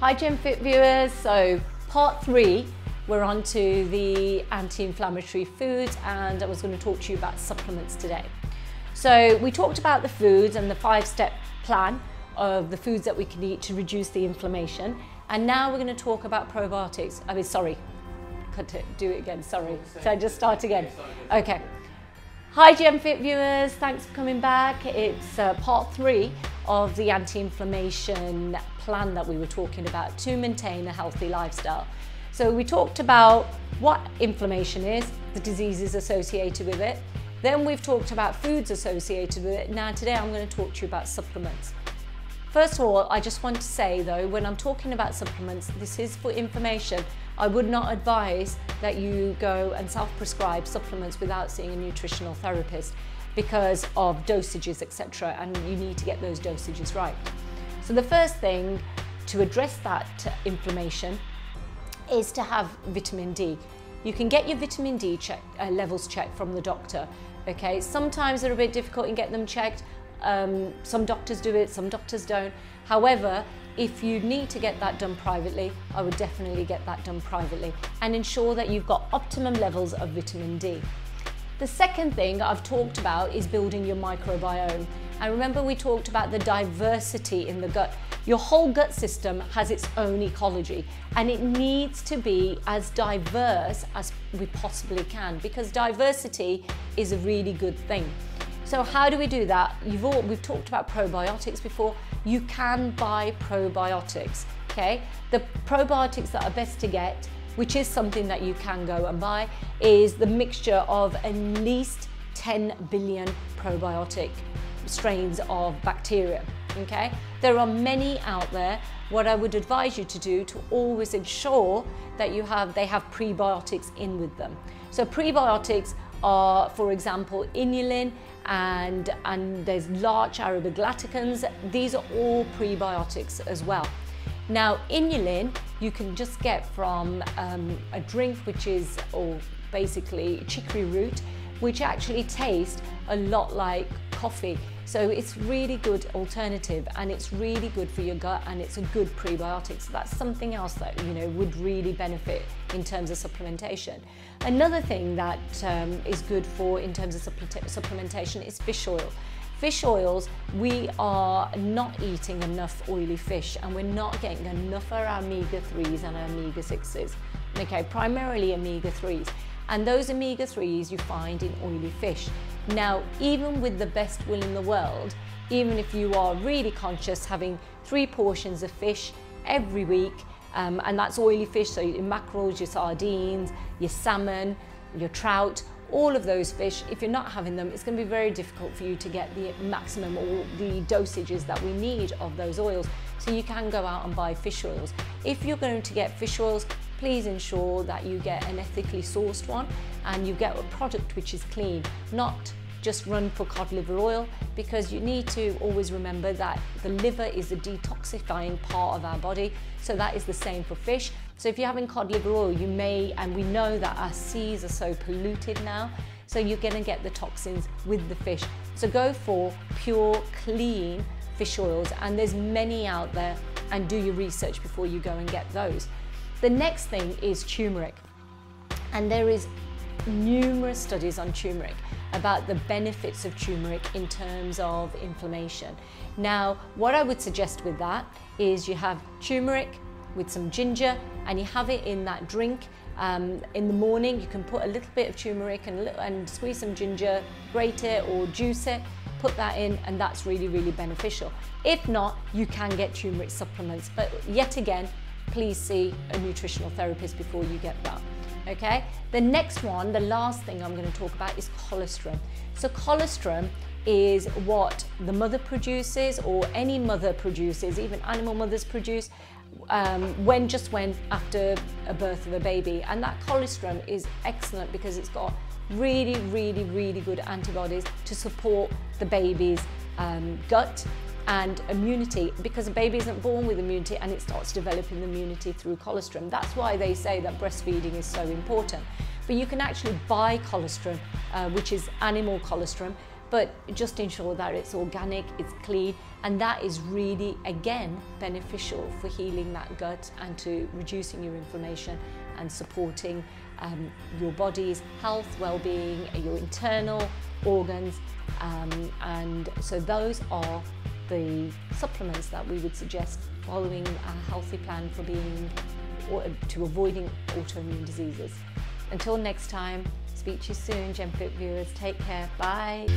Hi GenFit viewers, so part 3, we're on to the anti-inflammatory foods and I was going to talk to you about supplements today. So we talked about the foods and the 5-step plan of the foods that we can eat to reduce the inflammation, and now we're going to talk about probiotics. Do it again, sorry. So I just start again? Okay. Hi GenFit viewers, thanks for coming back. It's part 3 of the anti-inflammation plan that we were talking about to maintain a healthy lifestyle. So we talked about what inflammation is, the diseases associated with it. Then we've talked about foods associated with it. Now today I'm going to talk to you about supplements. First of all, I just want to say though, when I'm talking about supplements, this is for information. I would not advise that you go and self-prescribe supplements without seeing a nutritional therapist because of dosages, etc. And you need to get those dosages right. So the first thing to address that inflammation is to have vitamin D. You can get your vitamin D levels checked from the doctor. Okay, sometimes they're a bit difficult in getting them checked. Some doctors do it, some doctors don't. However, if you need to get that done privately, I would definitely get that done privately and ensure that you've got optimum levels of vitamin D. The second thing I've talked about is building your microbiome. And remember we talked about the diversity in the gut. Your whole gut system has its own ecology and it needs to be as diverse as we possibly can, because diversity is a really good thing. So how do we do that? We've talked about probiotics before. You can buy probiotics, okay? The probiotics that are best to get, which is something that you can go and buy, is the mixture of at least 10 billion probiotic strains of bacteria, okay? There are many out there. What I would advise you to do to always ensure that they have prebiotics in with them. So prebiotics are, for example, inulin, and there's large arabiglaticans. These are all prebiotics as well. Now inulin you can just get from a drink which is, or basically chicory root, which actually tastes a lot like coffee. So it's really good alternative and it's really good for your gut and it's a good prebiotic. So that's something else that would really benefit in terms of supplementation. Another thing that is good for in terms of supplementation is fish oil. Fish oils, we are not eating enough oily fish and we're not getting enough of our omega-3s and our omega-6s. Okay, primarily omega-3s. And those omega-3s you find in oily fish. Now, even with the best will in the world, even if you are really conscious having 3 portions of fish every week, and that's oily fish, so your mackerels, your sardines, your salmon, your trout, all of those fish, if you're not having them, it's going to be very difficult for you to get the maximum or the dosages that we need of those oils. So you can go out and buy fish oils. If you're going to get fish oils, please ensure that you get an ethically sourced one and you get a product which is clean, not just run for cod liver oil, because you need to always remember that the liver is a detoxifying part of our body. So that is the same for fish. So if you're having cod liver oil, you may, and we know that our seas are so polluted now, so you're going to get the toxins with the fish. So go for pure, clean fish oils, and there's many out there, and do your research before you go and get those. The next thing is turmeric, and there is numerous studies on turmeric about the benefits of turmeric in terms of inflammation. Now, what I would suggest with that is you have turmeric with some ginger and you have it in that drink. In the morning, you can put a little bit of turmeric and squeeze some ginger, grate it or juice it, put that in, and that's really, really beneficial. If not, you can get turmeric supplements, but yet again, please see a nutritional therapist before you get that. Okay, the next one, the last thing I'm going to talk about is colostrum. So colostrum is what the mother produces, or any mother produces, even animal mothers produce, when after a birth of a baby. And that colostrum is excellent because it's got really, really, really good antibodies to support the baby's gut and immunity, because a baby isn't born with immunity and it starts developing immunity through colostrum. That's why they say that breastfeeding is so important. But you can actually buy colostrum, which is animal colostrum, but just ensure that it's organic, it's clean, and that is really, again, beneficial for healing that gut and to reducing your inflammation and supporting your body's health, well-being, your internal organs, and so those are the supplements that we would suggest following a healthy plan for to avoiding autoimmune diseases. Until next time, speak to you soon, GenFit viewers. Take care. Bye.